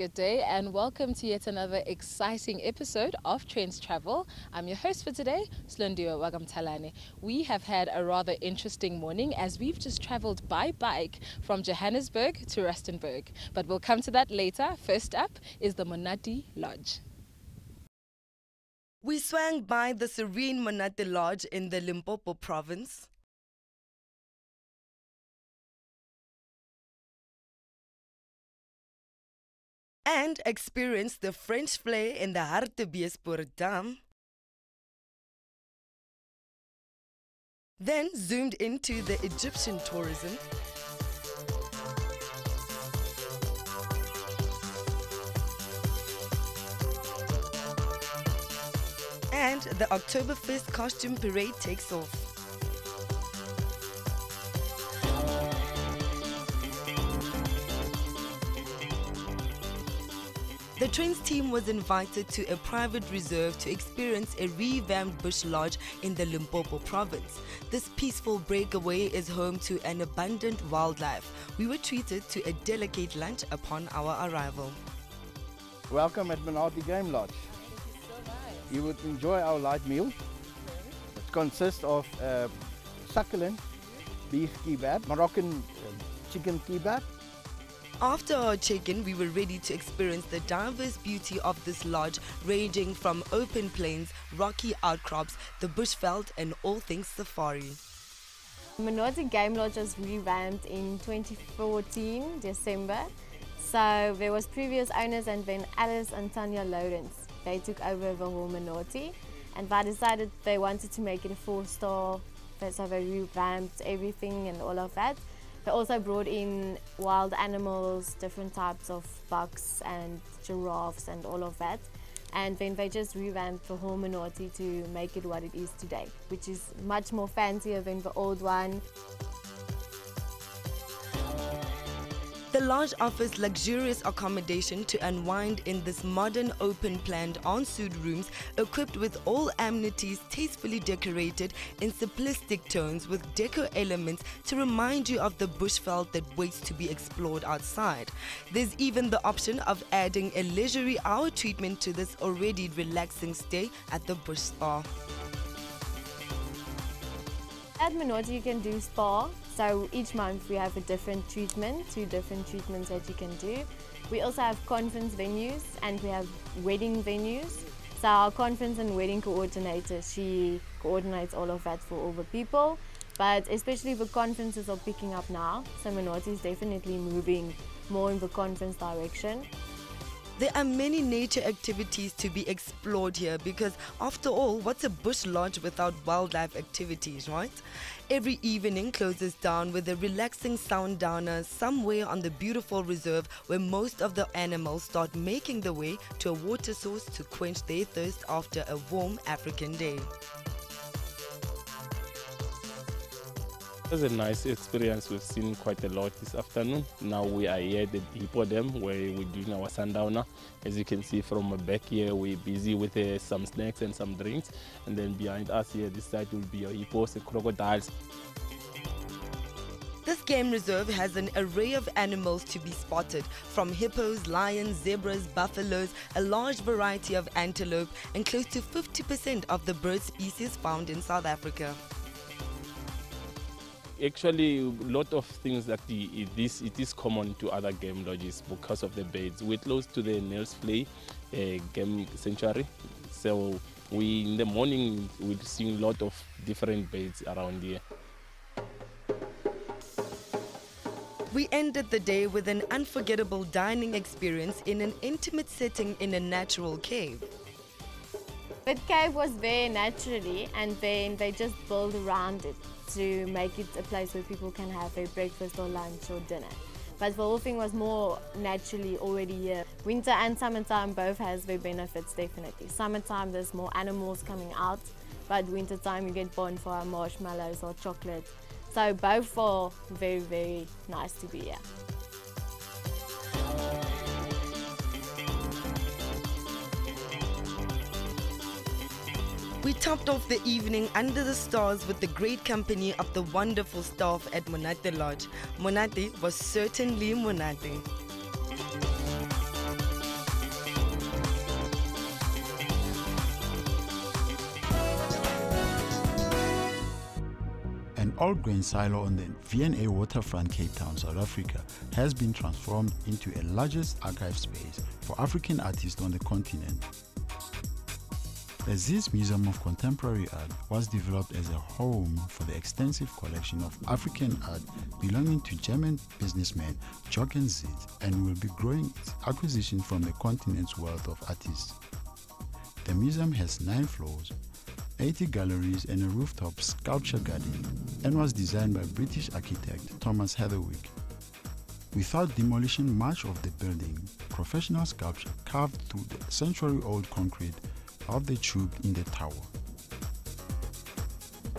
good day and welcome to yet another exciting episode of Trendz Travel. I'm your host for today, Slundiwe Wagamtalane. We have had a rather interesting morning as we've just traveled by bike from Johannesburg to Rustenburg. But we'll come to that later. First up is the Monate Lodge. We swung by the serene Monate Lodge in the Limpopo province. And experienced the French flair in the Hartbeespoort Dam. Then zoomed into the Egyptian tourism. And the Oktoberfest costume parade takes off. The Trendz team was invited to a private reserve to experience a revamped bush lodge in the Limpopo province. This peaceful breakaway is home to an abundant wildlife. We were treated to a delicate lunch upon our arrival. Welcome at Monate Game Lodge. You would enjoy our light meal. It consists of succulent beef kebab, Moroccan chicken kebab. After our check-in, we were ready to experience the diverse beauty of this lodge, ranging from open plains, rocky outcrops, the bushveld, and all things safari. Monate Game Lodge was revamped in 2014, December. So there was previous owners, and then Alice and Tanya Lawrence. They took over the whole Monate, and they decided they wanted to make it a 4-star. So they revamped everything and all of that. They also brought in wild animals, different types of bucks and giraffes and all of that. And then they just revamped the whole Monate to make it what it is today, which is much more fancier than the old one. The lodge offers luxurious accommodation to unwind in this modern open-planned ensuite rooms equipped with all amenities tastefully decorated in simplistic tones with deco elements to remind you of the bushveld that waits to be explored outside. There's even the option of adding a leisurely hour treatment to this already relaxing stay at the bush spa. At Monate you can do spa, so each month we have a different treatment, 2 different treatments that you can do. We also have conference venues and we have wedding venues. So our conference and wedding coordinator, she coordinates all of that for all the people. But especially the conferences are picking up now, so Monate is definitely moving more in the conference direction. There are many nature activities to be explored here because, after all, what's a bush lodge without wildlife activities, right? Every evening closes down with a relaxing sundowner somewhere on the beautiful reserve where most of the animals start making their way to a water source to quench their thirst after a warm African day. It was a nice experience. We've seen quite a lot this afternoon. Now we are here at the hippodrome where we're doing our sundowner. As you can see from the back here, we're busy with some snacks and some drinks. And then behind us here, this side will be our hippos and crocodiles. This game reserve has an array of animals to be spotted, from hippos, lions, zebras, buffaloes, a large variety of antelope, and close to 50% of the bird species found in South Africa. Actually, a lot of things that it is common to other game lodges because of the birds. We're close to the Nels Play game sanctuary, so in the morning we'll see a lot of different birds around here. We ended the day with an unforgettable dining experience in an intimate setting in a natural cave. The cave was there naturally, and then they just built around it to make it a place where people can have a breakfast or lunch or dinner. But the whole thing was more naturally already here. Winter and summertime both has their benefits, definitely. Summertime there's more animals coming out, but wintertime you get bonfire, marshmallows or chocolate. So both are very, very nice to be here. We topped off the evening under the stars with the great company of the wonderful staff at Monate Lodge. Monate was certainly Monate. old grain silo on the V&A waterfront, Cape Town, South Africa, has been transformed into a largest archive space for African artists on the continent. The Zits Museum of Contemporary Art was developed as a home for the extensive collection of African art belonging to German businessman Jochen Zits, and will be growing its acquisition from the continent's wealth of artists. The museum has 9 floors, 80 galleries and a rooftop sculpture garden, and was designed by British architect Thomas Heatherwick. Without demolishing much of the building, professional sculpture carved through the century-old concrete of the tube in the tower.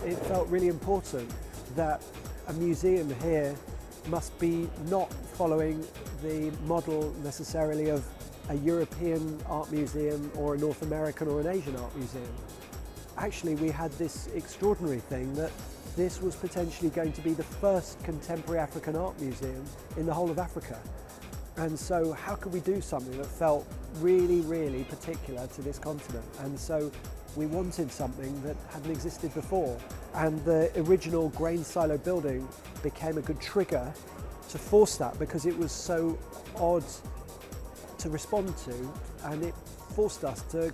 It felt really important that a museum here must be not following the model necessarily of a European art museum or a North American or an Asian art museum. Actually, we had this extraordinary thing that this was potentially going to be the first contemporary African art museum in the whole of Africa. And so how could we do something that felt really, really particular to this continent? And so we wanted something that hadn't existed before. And the original grain silo building became a good trigger to force that, because it was so odd to respond to, and it forced us to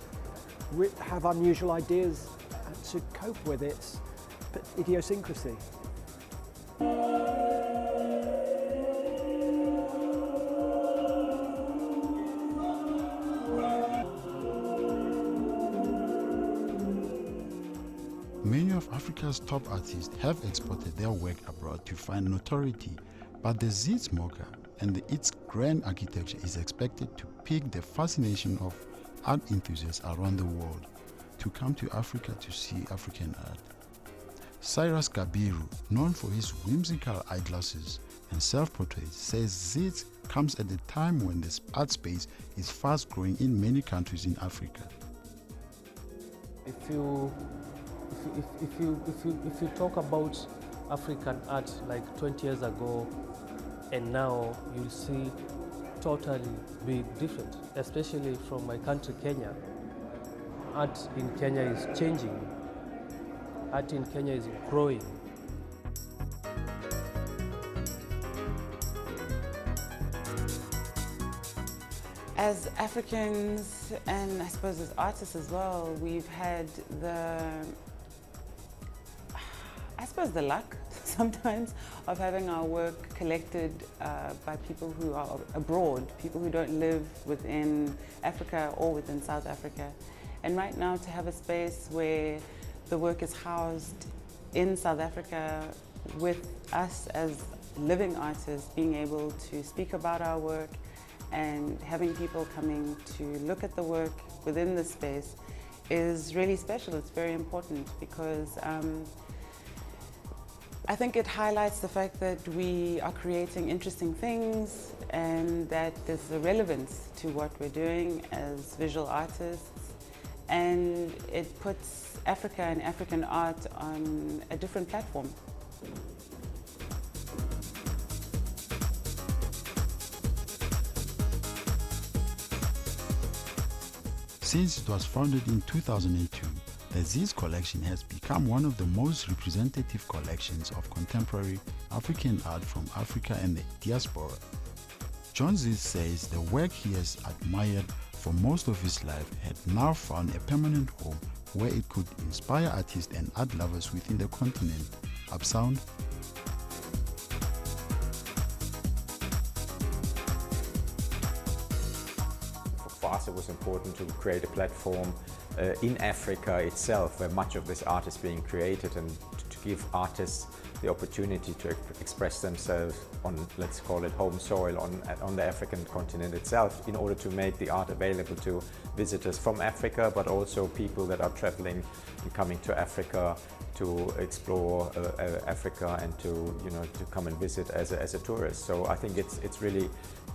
have unusual ideas and to cope with its idiosyncrasy. Many of Africa's top artists have exported their work abroad to find notoriety, but the Zits Mocha and its grand architecture is expected to pique the fascination of art enthusiasts around the world to come to Africa to see African art. Cyrus Kabiru, known for his whimsical eyeglasses and self-portraits, says Zits comes at a time when this art space is fast growing in many countries in Africa. If you talk about African art like 20 years ago and now, you'll see totally big different, especially from my country, Kenya. Art in Kenya is changing. Art in Kenya is growing. As Africans, and I suppose as artists as well, we've had the luck sometimes of having our work collected by people who are abroad, people who don't live within Africa or within South Africa. And right now, to have a space where the work is housed in South Africa with us as living artists being able to speak about our work and having people coming to look at the work within the space is really special. It's very important because I think it highlights the fact that we are creating interesting things and that there's a relevance to what we're doing as visual artists, and it puts Africa and African art on a different platform. Since it was founded in 2002, the Zits collection has become one of the most representative collections of contemporary African art from Africa and the diaspora. John Zits says the work he has admired for most of his life had now found a permanent home where it could inspire artists and art lovers within the continent. Upsound. For us, it was important to create a platform in Africa itself, where much of this art is being created, and to give artists the opportunity to express themselves on, let's call it, home soil, on the African continent itself, in order to make the art available to visitors from Africa, but also people that are traveling and coming to Africa to explore Africa and to come and visit as a tourist. So I think it's really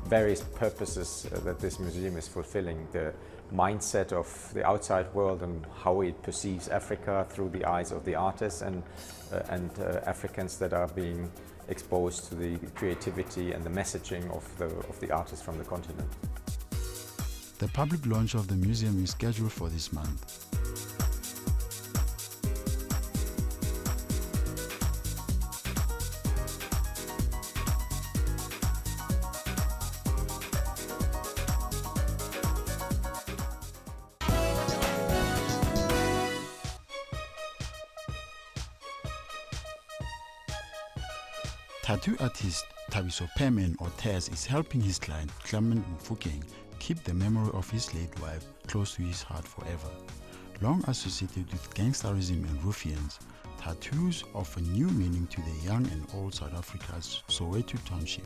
various purposes that this museum is fulfilling. The mindset of the outside world and how it perceives Africa through the eyes of the artists and Africans that are being exposed to the creativity and the messaging of the artists from the continent. The public launch of the museum is scheduled for this month. Tattoo artist Thabiso Perman or Trendz is helping his client Clement Mfukeng keep the memory of his late wife close to his heart forever. Long associated with gangsterism and ruffians, tattoos offer new meaning to the young and old South Africa's Soweto township.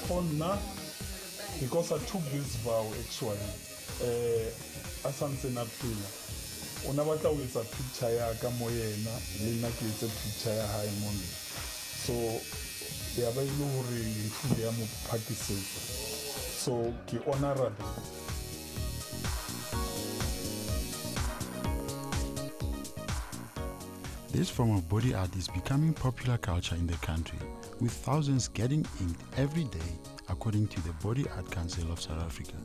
For now, because I took this vow actually, as I'm saying, unabata with a picture ya kamoyena lena ke a picture ya hae mona, so ya ba ile hore ntho ya mo phakisetse, so ke honorable. This form of body art is becoming popular culture in the country, with thousands getting inked every day according to the Body Art Council of South Africa.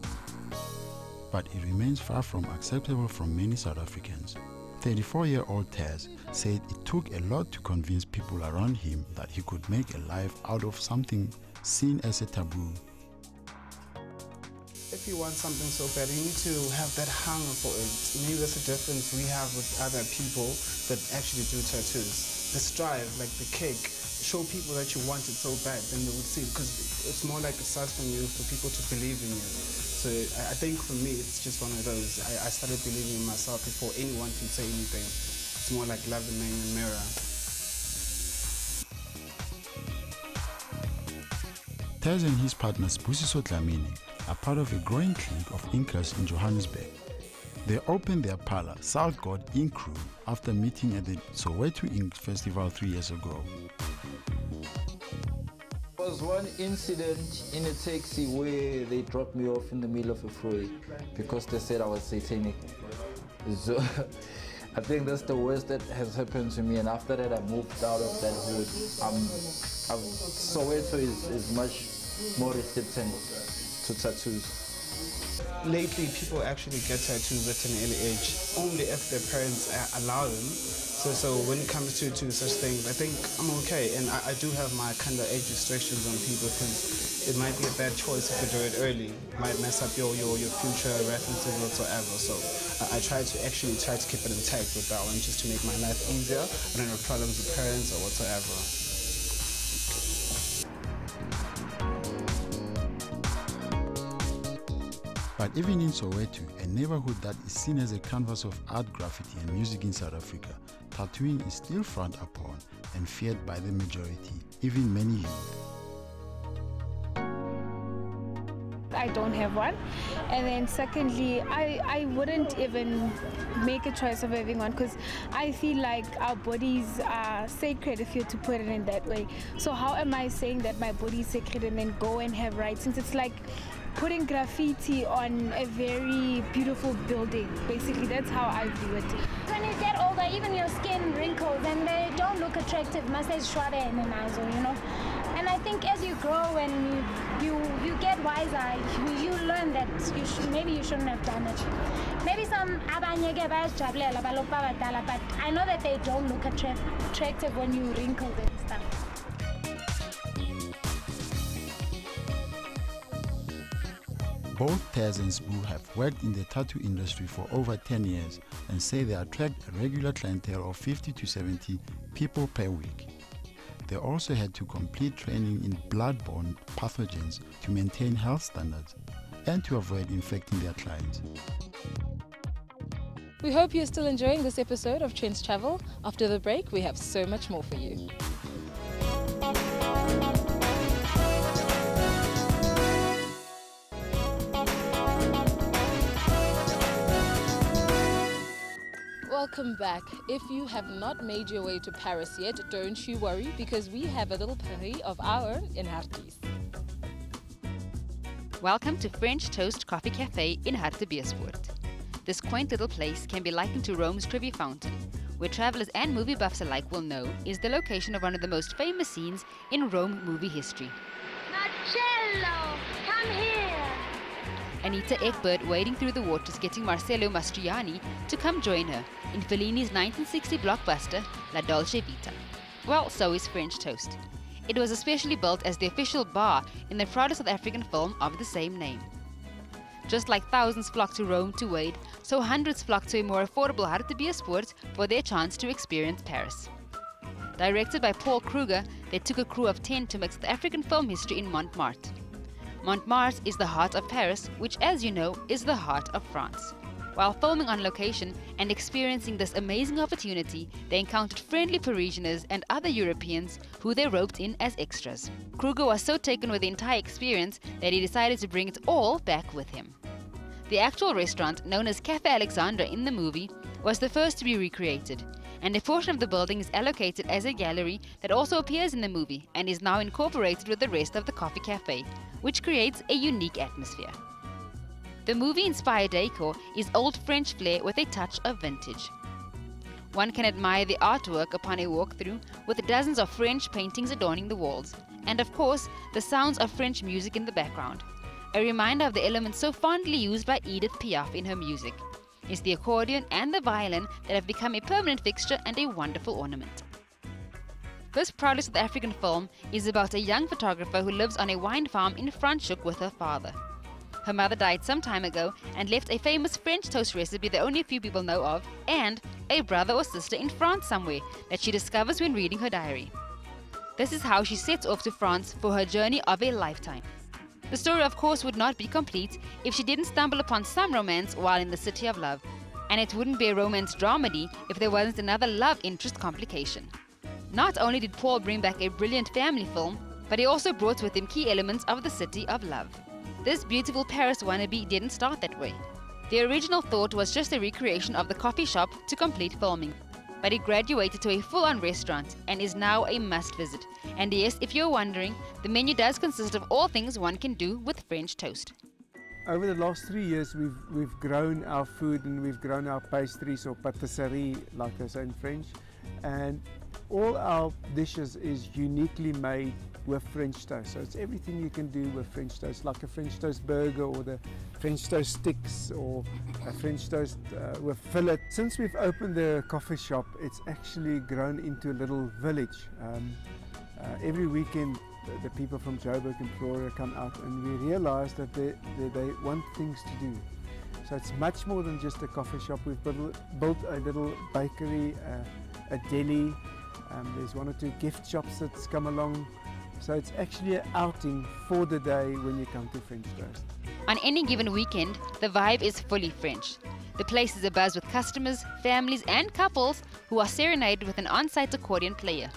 But it remains far from acceptable from many South Africans. 34-year-old Trendz said it took a lot to convince people around him that he could make a life out of something seen as a taboo. If you want something so bad, you need to have that hunger for it. Maybe that's the difference we have with other people that actually do tattoos. The strive, like the cake, show people that you want it so bad, then they would see it, because it's more like a size from you for people to believe in you. So I think for me, it's just one of those. I started believing in myself before anyone can say anything. It's more like love the man in the mirror. Trendz and his partner Spusiso Dlamini are part of a growing clique of inkers in Johannesburg. They opened their parlor, South God Ink Room, after meeting at the Soweto Ink Festival 3 years ago. There was one incident in a taxi where they dropped me off in the middle of a freeway because they said I was satanic. So I think that's the worst that has happened to me, and after that I moved out of that hood. Soweto is much more receptive to tattoos. Lately, people actually get tattoos at an early age, only if their parents allow them. So when it comes to such things, I think I'm okay, and I do have my kind of age restrictions on people, because it might be a bad choice if you do it early. It might mess up your future references whatsoever. So I try to keep it intact with that one, just to make my life easier. I don't have problems with parents or whatsoever. But even in Soweto, a neighborhood that is seen as a canvas of art, graffiti and music in South Africa, tattooing is still frowned upon and feared by the majority, even many youth. I don't have one, and then secondly, I wouldn't even make a choice of having one, because I feel like our bodies are sacred, if you're to put it in that way. So how am I saying that my body is sacred and then go and have rights, since it's like putting graffiti on a very beautiful building? Basically, that's how I view it. When you get older, even your skin wrinkles and they don't look attractive, you know. And I think as you grow and you get wiser, you learn that maybe you shouldn't have done it. Maybe some abanyege but I know that they don't look attractive when you wrinkle them and stuff. Both Trendz and Sbu have worked in the tattoo industry for over 10 years and say they attract a regular clientele of 50 to 70 people per week. They also had to complete training in blood-borne pathogens to maintain health standards and to avoid infecting their clients. We hope you're still enjoying this episode of Trendz Travel. After the break, we have so much more for you. Welcome back. If you have not made your way to Paris yet, don't you worry, because we have a little Paris of our own in Hartbeespoort. Welcome to French Toast Coffee Cafe in Hartbeespoort. This quaint little place can be likened to Rome's Trevi Fountain, where travelers and movie buffs alike will know is the location of one of the most famous scenes in Rome movie history. Marcello, come here! Anita Ekberg wading through the waters getting Marcello Mastroianni to come join her in Fellini's 1960 blockbuster La Dolce Vita. Well, so is French Toast. It was especially built as the official bar in the proud South African film of the same name. Just like thousands flock to Rome to wade, so hundreds flocked to a more affordable Hartbeespoort for their chance to experience Paris. Directed by Paul Kruger, they took a crew of 10 to mix the African film history in Montmartre. Montmartre is the heart of Paris, which, as you know, is the heart of France. While filming on location and experiencing this amazing opportunity, they encountered friendly Parisians and other Europeans who they roped in as extras. Kruger was so taken with the entire experience that he decided to bring it all back with him. The actual restaurant, known as Café Alexandra in the movie, was the first to be recreated, and a portion of the building is allocated as a gallery that also appears in the movie and is now incorporated with the rest of the coffee cafe, which creates a unique atmosphere. The movie-inspired decor is old French flair with a touch of vintage. One can admire the artwork upon a walkthrough, with dozens of French paintings adorning the walls, and of course, the sounds of French music in the background. A reminder of the elements so fondly used by Edith Piaf in her music. It's the accordion and the violin that have become a permanent fixture and a wonderful ornament. This proudly South African film is about a young photographer who lives on a wine farm in Franschhoek with her father. Her mother died some time ago and left a famous French toast recipe that only a few people know of, and a brother or sister in France somewhere that she discovers when reading her diary. This is how she sets off to France for her journey of a lifetime. The story, of course, would not be complete if she didn't stumble upon some romance while in the City of Love, and it wouldn't be a romance dramedy if there wasn't another love interest complication. Not only did Paul bring back a brilliant family film, but he also brought with him key elements of the City of Love. This beautiful Paris wannabe didn't start that way. The original thought was just a recreation of the coffee shop to complete filming, but it graduated to a full-on restaurant and is now a must-visit. And yes, if you're wondering, the menu does consist of all things one can do with French toast. Over the last 3 years, we've grown our food and we've grown our pastries, or pâtisserie, like they say in French, and all our dishes is uniquely made with French toast. So it's everything you can do with French toast, like a French toast burger or the French toast sticks or a French toast with fillet. Since we've opened the coffee shop, it's actually grown into a little village. Every weekend the people from Joburg and Pretoria come out, and we realize that they want things to do. So it's much more than just a coffee shop. We've built a little bakery, a deli, there's 1 or 2 gift shops that's come along. So it's actually an outing for the day when you come to French Toast. On any given weekend, the vibe is fully French. The place is abuzz with customers, families and couples who are serenaded with an on-site accordion player.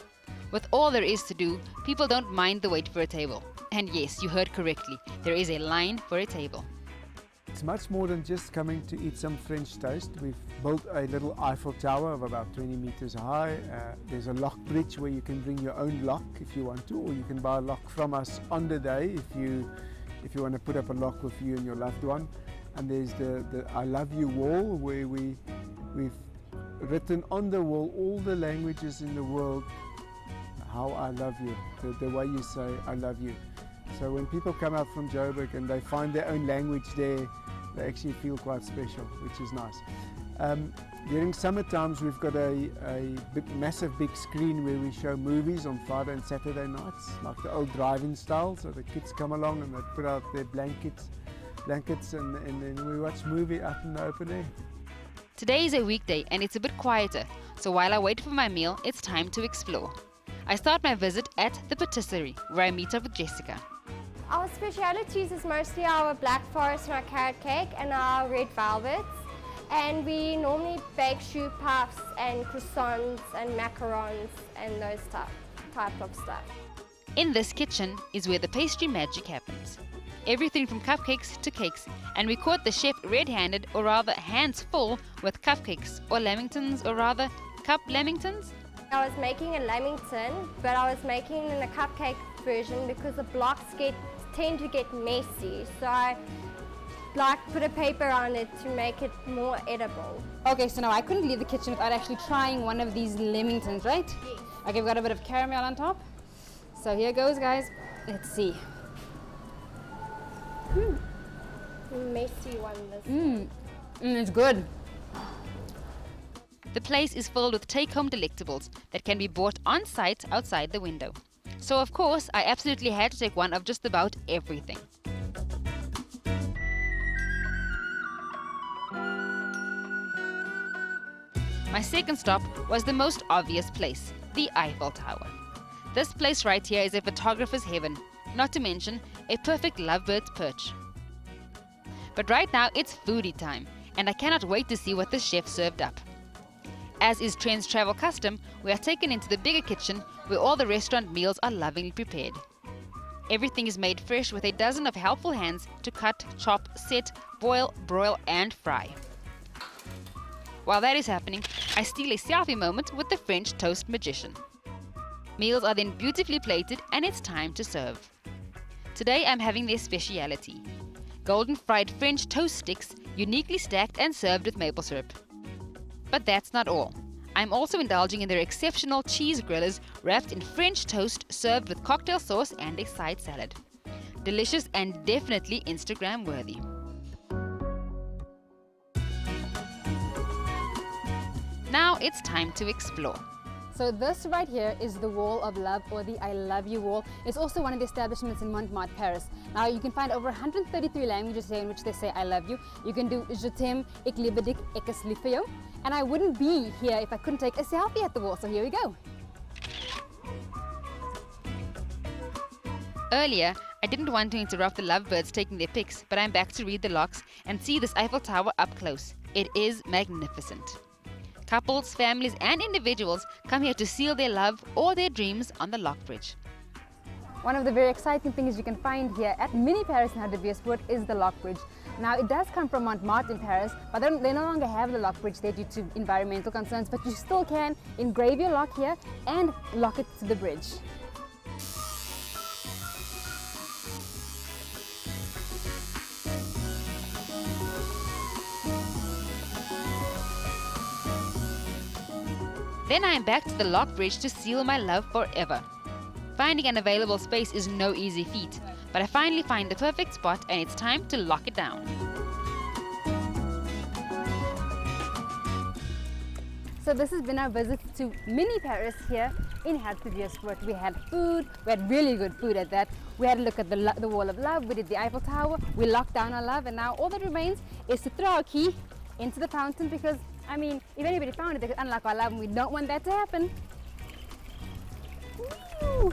With all there is to do, people don't mind the wait for a table. And yes, you heard correctly, there is a line for a table. It's much more than just coming to eat some French toast. We've built a little Eiffel Tower of about 20 meters high. There's a lock bridge where you can bring your own lock if you want to, or you can buy a lock from us on the day if you want to put up a lock with you and your loved one. And there's the I love you wall, where we've written on the wall all the languages in the world, how I love you, the way you say I love you. So when people come out from Joburg and they find their own language there, they actually feel quite special, which is nice. During summer times, we've got a massive big screen where we show movies on Friday and Saturday nights, like the old drive-in style. So the kids come along and they put out their blankets and then we watch movie out in the open air. Today is a weekday and it's a bit quieter, so while I wait for my meal, it's time to explore. I start my visit at the patisserie, where I meet up with Jessica. Our specialities is mostly our black forest and our carrot cake and our red velvets. And we normally bake choux puffs and croissants and macarons and those type of stuff. In this kitchen is where the pastry magic happens. Everything from cupcakes to cakes, and we caught the chef red-handed, or rather hands full, with cupcakes, or lamingtons, or rather cup lamingtons. I was making a lamington, but I was making it in a cupcake version because the blocks tend to get messy. So I put a paper on it to make it more edible. Okay, so now I couldn't leave the kitchen without actually trying one of these lamingtons, right? Yes. Okay, we've got a bit of caramel on top. So here goes, guys. Let's see. Messy one this time. It's good. The place is filled with take-home delectables that can be bought on site outside the window. So of course, I absolutely had to take one of just about everything. My second stop was the most obvious place, the Eiffel Tower. This place right here is a photographer's heaven, not to mention a perfect lovebird's perch. But right now it's foodie time, and I cannot wait to see what the chef served up. As is Trendz travel custom, we are taken into the bigger kitchen where all the restaurant meals are lovingly prepared. Everything is made fresh with a dozen of helpful hands to cut, chop, set, boil, broil and fry. While that is happening, I steal a selfie moment with the French toast magician. Meals are then beautifully plated and it's time to serve. Today I'm having their speciality: golden fried French toast sticks, uniquely stacked and served with maple syrup. But that's not all. I'm also indulging in their exceptional cheese grillers wrapped in French toast served with cocktail sauce and a side salad. Delicious and definitely Instagram worthy. Now it's time to explore. So this right here is the Wall of Love, or the I Love You Wall. It's also one of the establishments in Montmartre, Paris. Now you can find over 133 languages here in which they say I love you. You can do Je t'aime, ik liebe dich, ek is lief vir jou. And I wouldn't be here if I couldn't take a selfie at the wall, so here we go. Earlier, I didn't want to interrupt the lovebirds taking their pics, but I'm back to read the locks and see this Eiffel Tower up close. It is magnificent. Couples, families and individuals come here to seal their love or their dreams on the lock bridge. One of the very exciting things you can find here at Mini Paris in Hartbeespoort is the lock bridge. Now it does come from Montmartre in Paris, but they no longer have the lock bridge there due to environmental concerns, but you still can engrave your lock here and lock it to the bridge. Then I am back to the lock bridge to seal my love forever. Finding an available space is no easy feat, but I finally find the perfect spot and it's time to lock it down. So this has been our visit to Mini Paris here in Hartbeespoort. We had food, we had really good food at that. We had a look at the Wall of Love, we did the Eiffel Tower, we locked down our love, and now all that remains is to throw our key into the fountain because, I mean, if anybody found it, they could unlock our love and we don't want that to happen. Woo!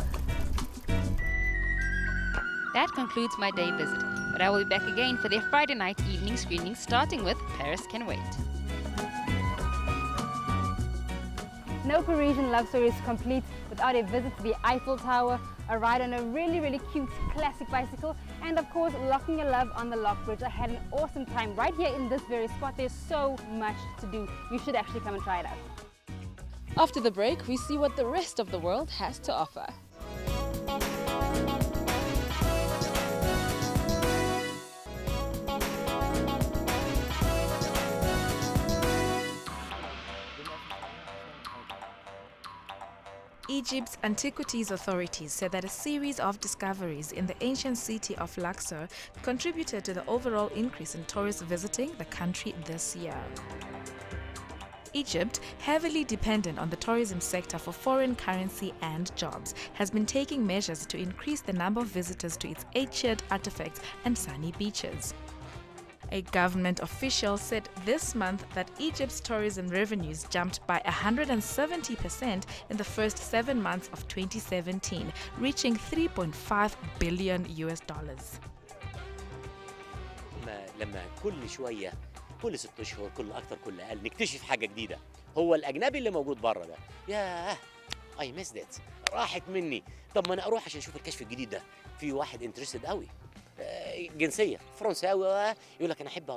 That concludes my day visit, but I will be back again for their Friday night evening screening, starting with Paris Can Wait. No Parisian love story is complete without a visit to the Eiffel Tower, a ride on a really, really cute classic bicycle, and of course locking your love on the lock bridge. I had an awesome time right here in this very spot. There's so much to do. You should actually come and try it out. After the break, we see what the rest of the world has to offer. Egypt's Antiquities authorities said that a series of discoveries in the ancient city of Luxor contributed to the overall increase in tourists visiting the country this year. Egypt, heavily dependent on the tourism sector for foreign currency and jobs, has been taking measures to increase the number of visitors to its ancient artifacts and sunny beaches. A government official said this month that Egypt's tourism revenues jumped by 170% in the first 7 months of 2017, reaching $3.5 billion. لما كل شوية كل 6 أشهر كل أكتر كل أقل نكتشف حاجة جديدة. هو الأجنبي اللي موجود بره ده ياه I missed it راحت مني. طب ما أنا أروح عشان أشوف الكشف الجديد ده. في واحد انترستد قوي جنسيه فرنساوي يقول لك انا احب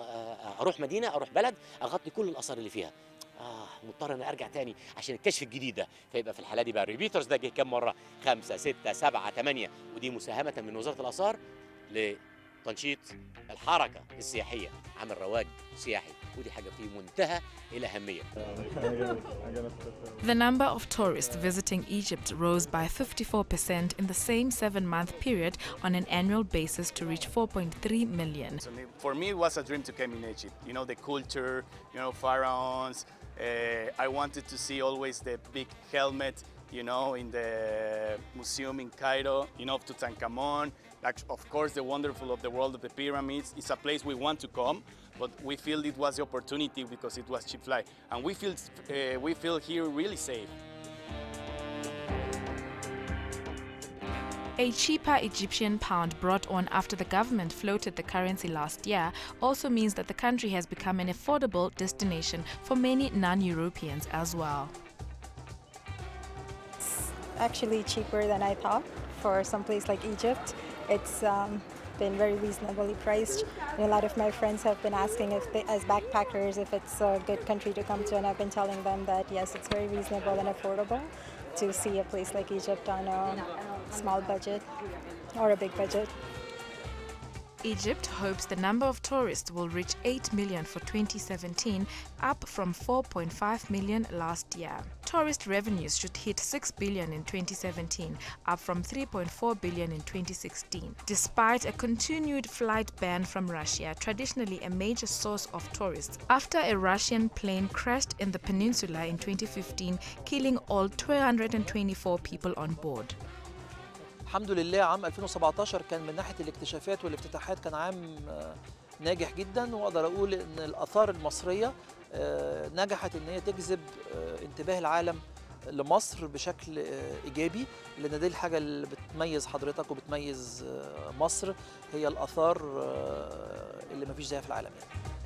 اروح مدينه اروح بلد اغطي كل الاثار اللي فيها مضطر انا ارجع تاني عشان الكشف الجديد ده فيبقى في الحاله دي بقى الريبيترز ده جه كام مره 5 6 7 8 ودي مساهمه من وزاره الاثار لتنشيط الحركه السياحيه عمل رواج سياحي ودي حاجه في منتهى الاهميه. The number of tourists visiting Egypt rose by 54% in the same 7-month period on an annual basis to reach 4.3 million. For me, it was a dream to come in Egypt. You know, the culture, you know, pharaohs. I wanted to see always the big helmet you know, in the museum in Cairo, you know, of Tutankhamun. Like, of course, the wonderful of the world of the pyramids. It's a place we want to come, but we feel it was the opportunity because it was cheap flight. And we feel here really safe. A cheaper Egyptian pound brought on after the government floated the currency last year also means that the country has become an affordable destination for many non-Europeans as well. It's actually cheaper than I thought for some place like Egypt. It's been very reasonably priced. And a lot of my friends have been asking if they, as backpackers, if it's a good country to come to, and I've been telling them that yes, it's very reasonable and affordable to see a place like Egypt on a small budget or a big budget. Egypt hopes the number of tourists will reach 8 million for 2017, up from 4.5 million last year. Tourist revenues should hit 6 billion in 2017, up from 3.4 billion in 2016. Despite a continued flight ban from Russia, traditionally a major source of tourists, after a Russian plane crashed in the peninsula in 2015, killing all 224 people on board. الحمد لله عام 2017 كان من ناحية الاكتشافات والافتتاحات كان عام ناجح جدا، واقدر اقول ان الآثار المصرية نجحت ان هي تجذب انتباه العالم لمصر بشكل ايجابي، لان دي الحاجة اللي بتميز حضرتك وبتميز مصر، هي الآثار اللي مفيش زيها في العالم يعني.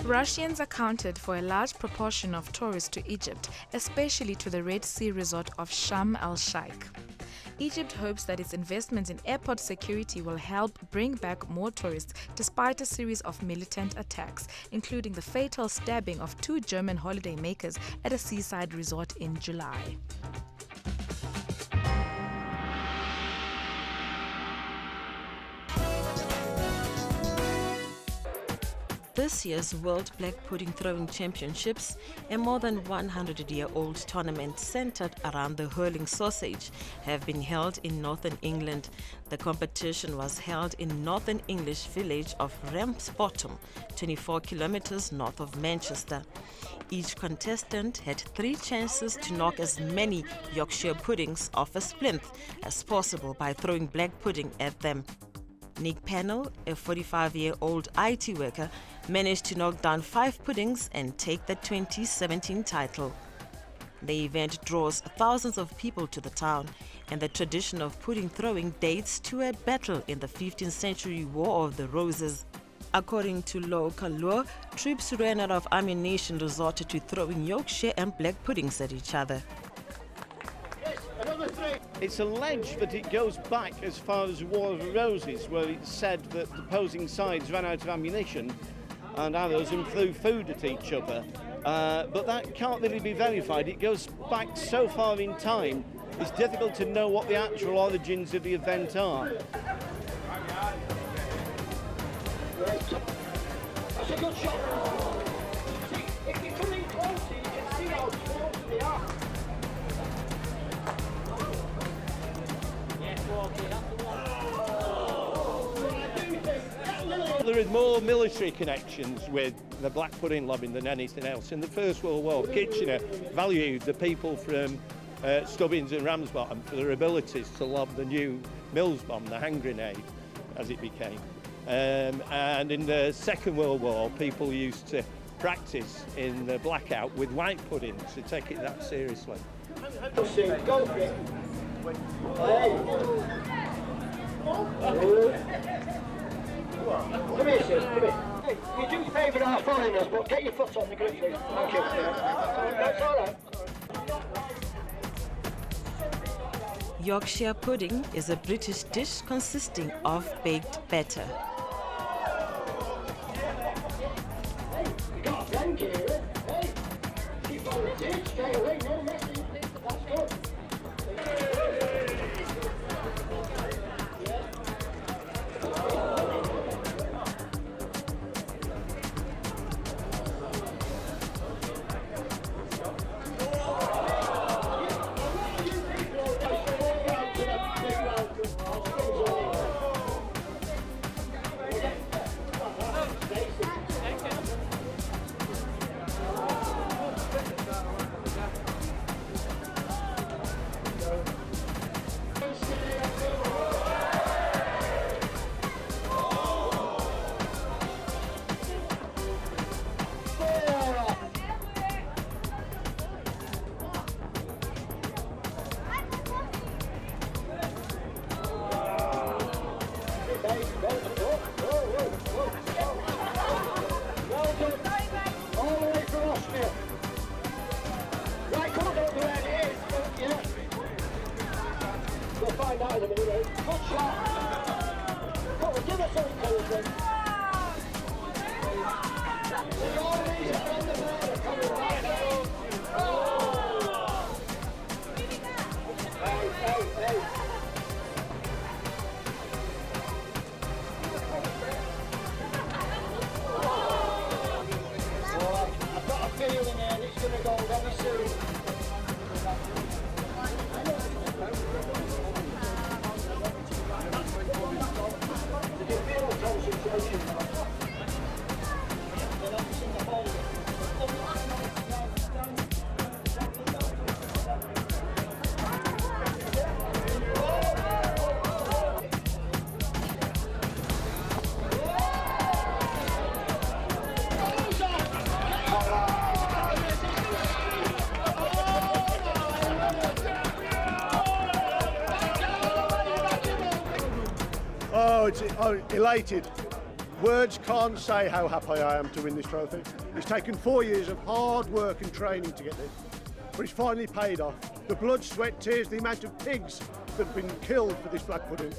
Russians accounted for a large proportion of tourists to Egypt, especially to the Red Sea resort of Sharm el-Sheikh. Egypt hopes that its investments in airport security will help bring back more tourists despite a series of militant attacks, including the fatal stabbing of 2 German holidaymakers at a seaside resort in July. This year's World Black Pudding Throwing Championships, a more than 100-year-old tournament centered around the hurling sausage, have been held in northern England. The competition was held in northern English village of Ramsbottom, 24 kilometers north of Manchester. Each contestant had 3 chances to knock as many Yorkshire puddings off a plinth as possible by throwing black pudding at them. Nick Pennell, a 45-year-old IT worker, managed to knock down 5 puddings and take the 2017 title. The event draws thousands of people to the town, and the tradition of pudding throwing dates to a battle in the 15th century War of the Roses. According to local law, troops who ran out of ammunition resorted to throwing Yorkshire and black puddings at each other. It's alleged that it goes back as far as the War of the Roses, where it's said that the opposing sides ran out of ammunition and arrows and threw food at each other. But that can't really be verified. It goes back so far in time, it's difficult to know what the actual origins of the event are. That's a good shot. If you're coming closer, you can see how close they are. There is more military connections with the black pudding lobbing than anything else. In the First World War, Kitchener valued the people from Stubbins and Ramsbottom for their abilities to lob the new Mills bomb, the hand grenade, as it became. And in the Second World War, people used to practice in the blackout with white pudding to take it that seriously. Go for it. Come here, sir. Come here. Hey, you do favour our foreigners, but get your foot on the grip, please. Thank you. That's all right. Yorkshire pudding is a British dish consisting of baked batter. You got a friend here. Hey, keep on the ditch, stay away, no messing. That's good. Come on, give us some encouragement. I've got a feeling and it's going to go very soon. Oh, elated. Words can't say how happy I am to win this trophy. It's taken 4 years of hard work and training to get this, but it's finally paid off. The blood, sweat, tears, the amount of pigs that have been killed for this black pudding.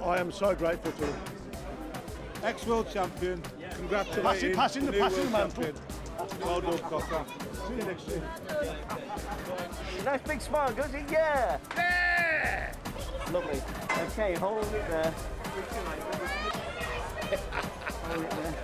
I am so grateful to them. Ex-world champion, congratulations. Passing the mantle. Well done, Cocker. See you next year. Nice big smile, goes in, yeah! Yeah! Lovely. Okay, hold it there. Hold it there.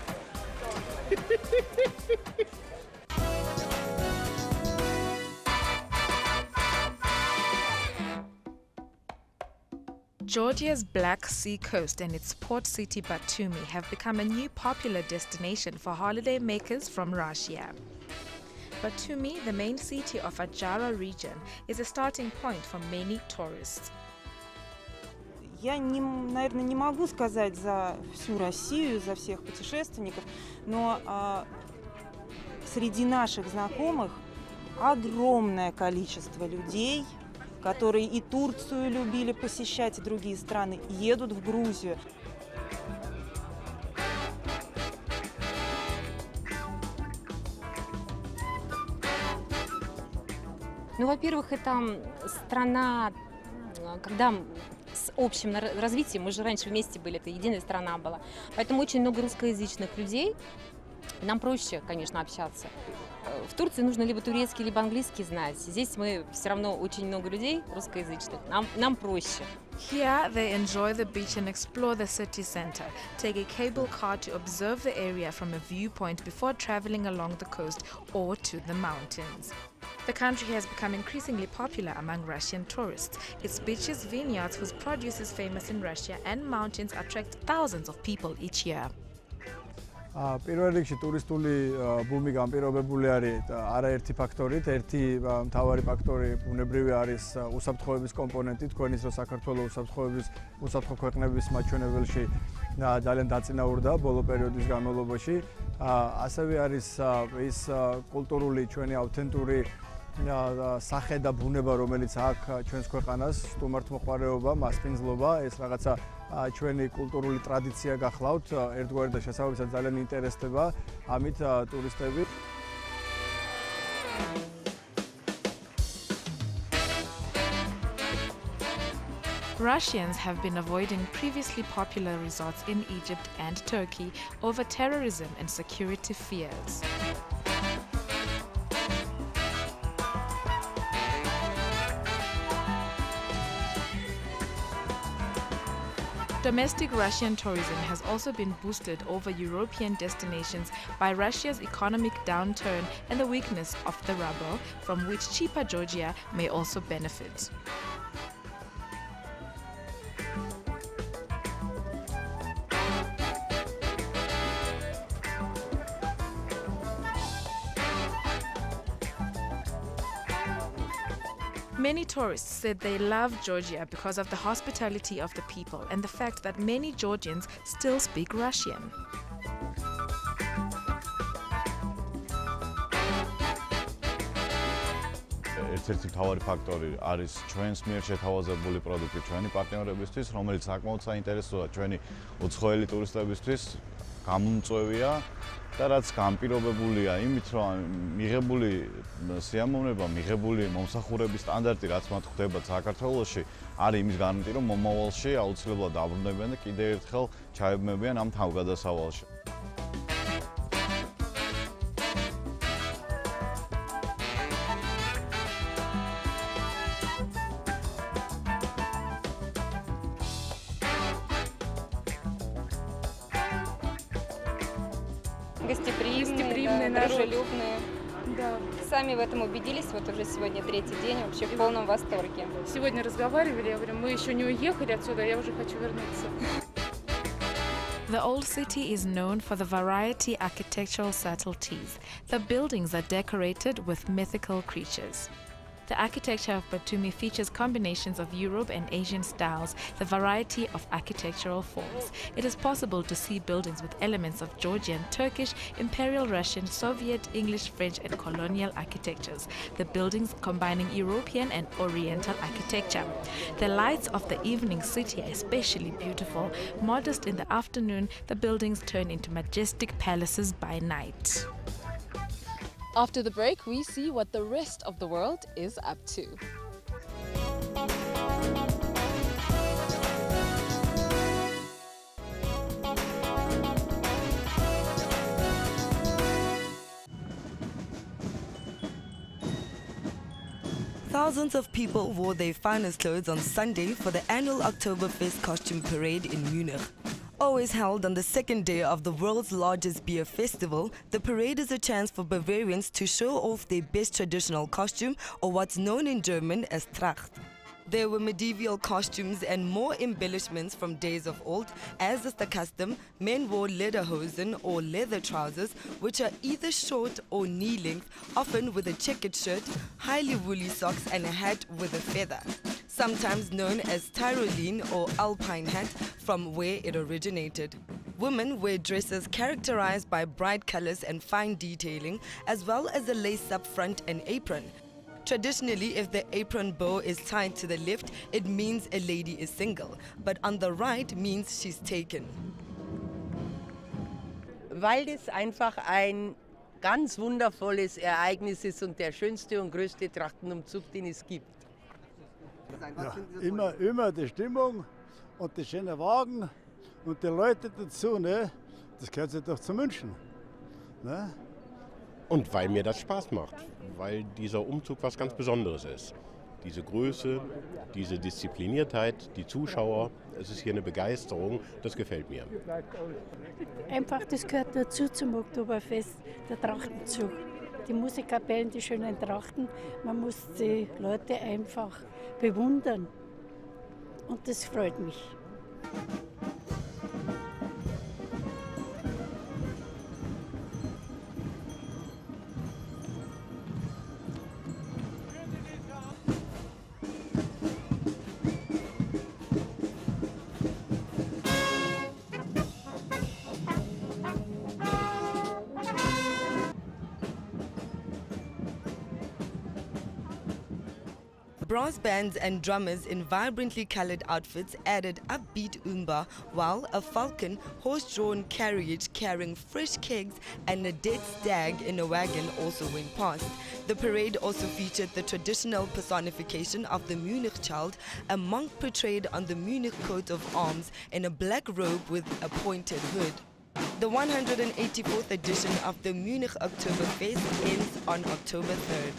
Georgia's Black Sea coast and its port city Batumi have become a new popular destination for holiday makers from Russia. Batumi, the main city of Ajara region, is a starting point for many tourists. Я, наверное, не могу сказать за всю Россию, за всех путешественников, но среди наших знакомых огромное количество людей, которые и Турцию любили посещать, и другие страны, едут в Грузию. Ну, во-первых, это страна, когда с общим развитием, мы же раньше вместе были, это единая страна была, поэтому очень много русскоязычных людей, нам проще, конечно, общаться. В Турции нужно либо турецкий, либо английский знать. Здесь мы все равно очень много людей русскоязычных, нам проще. Here they enjoy the beach and explore the city center, take a cable car to observe the area from a viewpoint before traveling along the coast or to the mountains. The country has become increasingly popular among Russian tourists. Its beaches, vineyards whose produce is famous in Russia, and mountains attract thousands of people each year. პირველ რიგში ტურისტული ბუმი განპირობებული არის არაერთი ფაქტორით. ერთი მთავარი ფაქტორი ბუნებრივი არის უსაფრთხოების კომპონენტი. თქვენ ის რომ საქართველოს უსაფრთხო ქვეყნების მაჩვენებელში ძალიან დაწინაურდა ბოლო პერიოდის განმავლობაში. ასევე არის ის კულტურული ჩვენი ავთენტური სახე და ბუნება, რომელიც აქვს ჩვენს ქვეყანას, სტუმართმოყვარეობა, მასპინძლობა, ეს რაღაცა ჩვენი კულტურული ტრადიცია გახლავთ, ერთგვარი და შესაბამისად ძალიან ინტერესდება ამით ტურისტები. Russians have been avoiding previously popular resorts in Egypt and Turkey over terrorism and security fears. Domestic Russian tourism has also been boosted over European destinations by Russia's economic downturn and the weakness of the ruble, from which cheaper Georgia may also benefit. Many tourists said they love Georgia because of the hospitality of the people and the fact that many Georgians still speak Russian. ერთ-ერთი მთავარი ფაქტორი არის ჩვენს მიერ შეთავაზებული პროდუქტი ჩვენი პარტნიორებისთვის, რომელიც საკმაოდ საინტერესოა ჩვენი უცხოელი ტურისტებისთვის. გამომწვევია და რაც განპირობებულია იმით, რომ მიღებული სიამოვნება, მიღებული მომსახურების სტანდარტი, რაც მათ ხდება საქართველოში, არის იმის გარანტი, რომ მომავალში აუცილებლად დაბრუნდებიან და კიდევ ერთხელ ჩაებმებიან ამ თავგადასავალში. Гостеприимные, дружелюбные. Да. Сами в этом убедились, вот уже сегодня третий день, вообще в полном восторге. Сегодня разговаривали, я говорю, мы еще не уехали отсюда, я уже хочу вернуться. The old city is known for the variety architectural subtleties. The buildings are decorated with mythical creatures. The architecture of Batumi features combinations of Europe and Asian styles, the variety of architectural forms. It is possible to see buildings with elements of Georgian, Turkish, Imperial Russian, Soviet, English, French and colonial architectures. The buildings combining European and Oriental architecture. The lights of the evening city are especially beautiful. Modest in the afternoon, the buildings turn into majestic palaces by night. After the break, we see what the rest of the world is up to. Thousands of people wore their finest clothes on Sunday for the annual Oktoberfest costume parade in Munich. Always held on the second day of the world's largest beer festival, the parade is a chance for Bavarians to show off their best traditional costume, or what's known in German as Tracht. There were medieval costumes and more embellishments from days of old. As is the custom, men wore lederhosen or leather trousers, which are either short or knee-length, often with a checkered shirt, highly woolly socks and a hat with a feather, sometimes known as Tyrolean or Alpine hat, from where it originated. Women wear dresses characterized by bright colors and fine detailing, as well as a lace-up front and apron. Traditionally, if the apron bow is tied to the left, it means a lady is single, but on the right means she's taken. Weil es einfach ein ganz wundervolles Ereignis ist und der schönste und größte Trachtenumzug, den es gibt. Ja, immer die Stimmung und die schönen Wagen und die Leute dazu, ne? Das gehört sich doch zu München. Ne? Und weil mir das Spaß macht, weil dieser Umzug was ganz Besonderes ist. Diese Größe, diese Diszipliniertheit, die Zuschauer, es ist hier eine Begeisterung, das gefällt mir. Einfach, das gehört dazu zum Oktoberfest, der Trachtenzug. Die Musikkapellen, die schönen Trachten, man muss die Leute einfach bewundern. Und das freut mich. Brass bands and drummers in vibrantly colored outfits added upbeat umba, while a falcon, horse-drawn carriage carrying fresh kegs and a dead stag in a wagon also went past. The parade also featured the traditional personification of the Munich child, a monk portrayed on the Munich coat of arms in a black robe with a pointed hood. The 184th edition of the Munich Oktoberfest ends on October 3rd.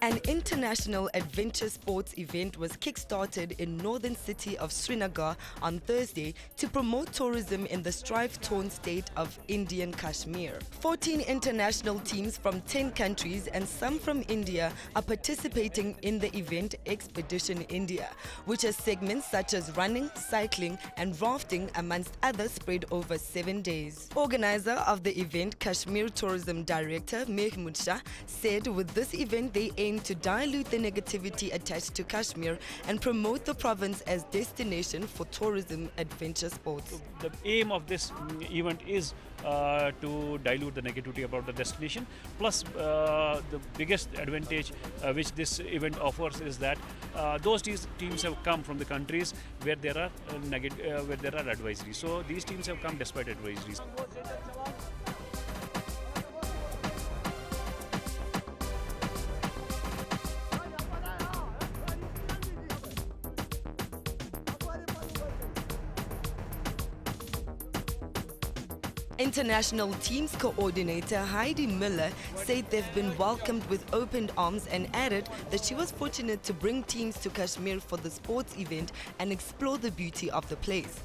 An international adventure sports event was kick-started in northern city of Srinagar on Thursday to promote tourism in the strife-torn state of Indian Kashmir. 14 international teams from 10 countries and some from India are participating in the event Expedition India, which has segments such as running, cycling and rafting amongst others spread over 7 days. Organizer of the event, Kashmir Tourism Director Mehmood Shah, said with this event they aim to dilute the negativity attached to Kashmir and promote the province as destination for tourism adventure sports. The aim of this event is to dilute the negativity about the destination. Plus, the biggest advantage which this event offers is that those teams have come from the countries where there are advisories. So these teams have come despite advisories. International Teams Coordinator Heidi Miller said they've been welcomed with open arms and added that she was fortunate to bring teams to Kashmir for the sports event and explore the beauty of the place.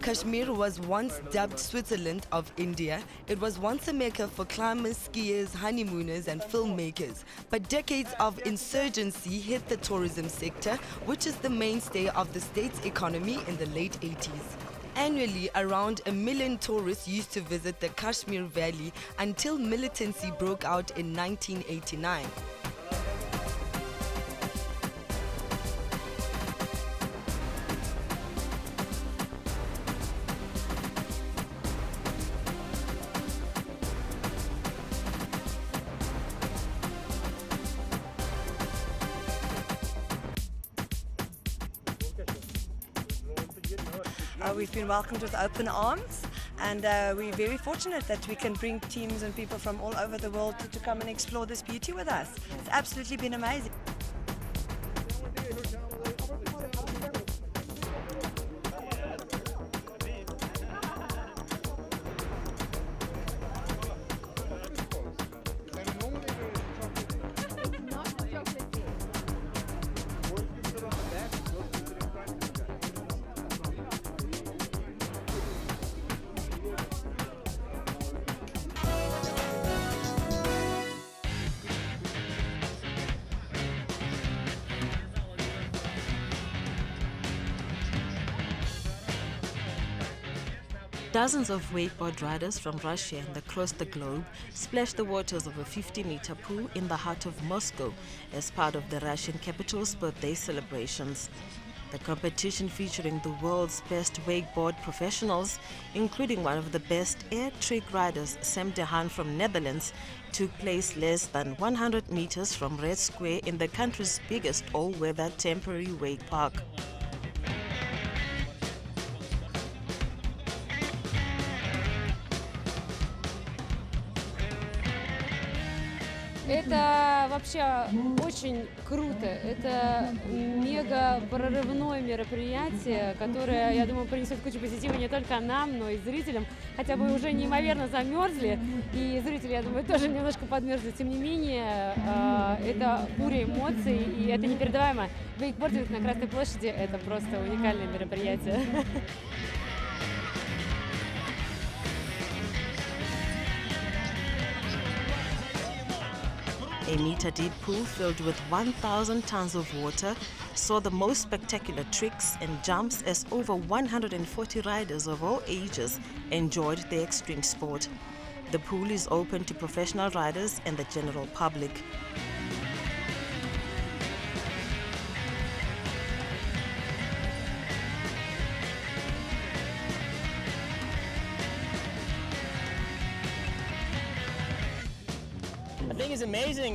Kashmir was once dubbed Switzerland of India. It was once a mecca for climbers, skiers, honeymooners and filmmakers. But decades of insurgency hit the tourism sector, which is the mainstay of the state's economy in the late 80s. Annually, around 1 million tourists used to visit the Kashmir Valley until militancy broke out in 1989. We've been welcomed with open arms, and we're very fortunate that we can bring teams and people from all over the world to come and explore this beauty with us. It's absolutely been amazing. Dozens of wakeboard riders from Russia and across the globe splashed the waters of a 50-meter pool in the heart of Moscow as part of the Russian capital's birthday celebrations. The competition, featuring the world's best wakeboard professionals, including one of the best air trick riders, Sam de Haan from Netherlands, took place less than 100 meters from Red Square in the country's biggest all-weather temporary wake park. Это вообще очень круто. Это мега прорывное мероприятие, которое, я думаю, принесет кучу позитива не только нам, но и зрителям. Хотя бы уже неимоверно замерзли, и зрители, я думаю, тоже немножко подмерзли. Тем не менее, это буря эмоций, и это непередаваемо. Вейкбординг на Красной площади – это просто уникальное мероприятие. A meter-deep pool filled with 1,000 tons of water saw the most spectacular tricks and jumps as over 140 riders of all ages enjoyed the extreme sport. The pool is open to professional riders and the general public. I think it's amazing.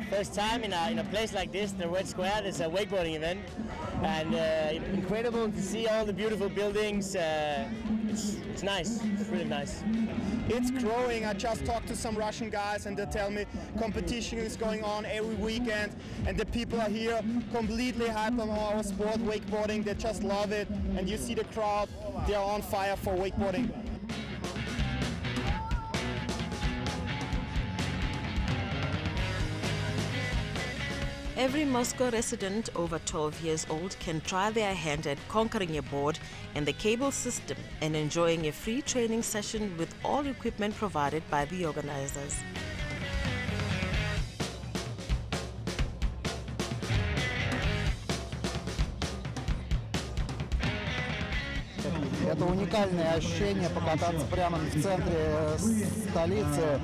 First time in a place like this, the Red Square. There's a wakeboarding event, and incredible to see all the beautiful buildings. It's nice. It's really nice. It's growing. I just talked to some Russian guys, and they tell me competition is going on every weekend, and the people are here completely hyped on our sport, wakeboarding. They just love it, and you see the crowd. They are on fire for wakeboarding. Every Moscow resident over 12 years old can try their hand at conquering a board and the cable system and enjoying a free training session with all equipment provided by the organizers. Это уникальное ощущение покататься прямо в центре столицы,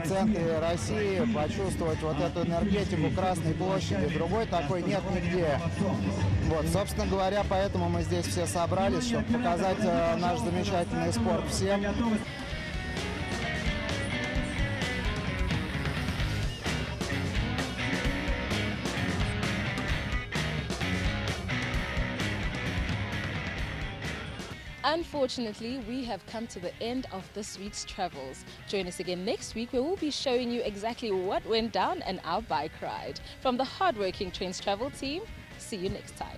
в центре России, почувствовать вот эту энергетику Красной площади. Другой такой нет нигде. Вот, собственно говоря, поэтому мы здесь все собрались, чтобы показать наш замечательный спорт всем. Unfortunately, we have come to the end of this week's travels. Join us again next week where we'll be showing you exactly what went down in our bike ride. From the hardworking Trendz travel team, see you next time.